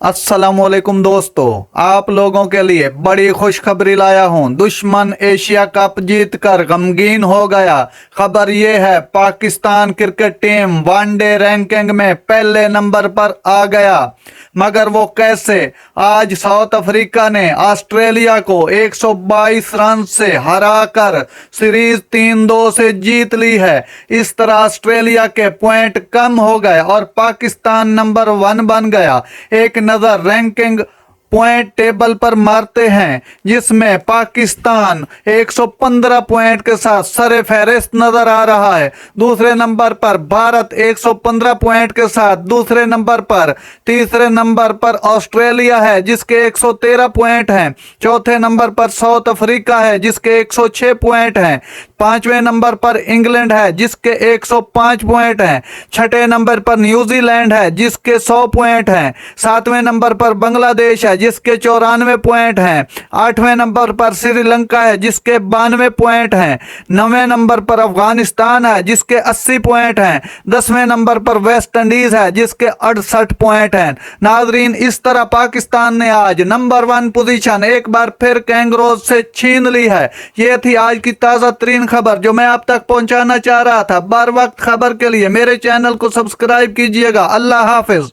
अस्सलामुअलैकुम दोस्तों, आप लोगों के लिए बड़ी खुशखबरी लाया हूं। दुश्मन एशिया कप जीतकर गमगीन हो गया। खबर ये है, Pakistan cricket team one day ranking में पहले नंबर पर आ गया। मगर वो कैसे? आज साउथ अफ्रीका ने ऑस्ट्रेलिया को 122 रन से हराकर सीरीज 3-2 से जीत ली है। इस तरह ऑस्ट्रेलिया के पॉइंट कम हो गए और पाकिस्तान नंबर 1 बन गया। एक नजर रैंकिंग पॉइंट टेबल पर मारते हैं, जिसमें पाकिस्तान 115 पॉइंट के साथ सरे फहरिस्त नजर आ रहा है। दूसरे नंबर पर भारत 115 पॉइंट के साथ दूसरे नंबर पर। तीसरे नंबर पर ऑस्ट्रेलिया है जिसके 113 पॉइंट हैं। चौथे नंबर पर साउथ अफ्रीका है जिसके 106 पॉइंट हैं। पांचवें नंबर पर इंग्लैंड है जिसके 105 पॉइंट हैं। छठे नंबर पर न्यूजीलैंड है जिसके 100 पॉइंट हैं। सातवें नंबर पर बांग्लादेश है जिसके 94 पॉइंट हैं। आठवें नंबर पर श्रीलंका है जिसके 92 पॉइंट हैं। नौवें नंबर पर अफगानिस्तान है जिसके 80 पॉइंट हैं। 10वें नंबर पर वेस्ट इंडीज है जिसके 68 पॉइंट हैं। नाजरीन, इस तरह पाकिस्तान ने आज नंबर 1 पोजीशन एक बार फिर कैंगरोज से छीन ली है। ये थी आज की ताज़ा तरीन खबर जो मैं आप तक पहुंचाना चाह रहा था। बर वक्त खबर के लिए मेरे चैनल को सब्सक्राइब कीजिएगा। अल्लाह हाफिज।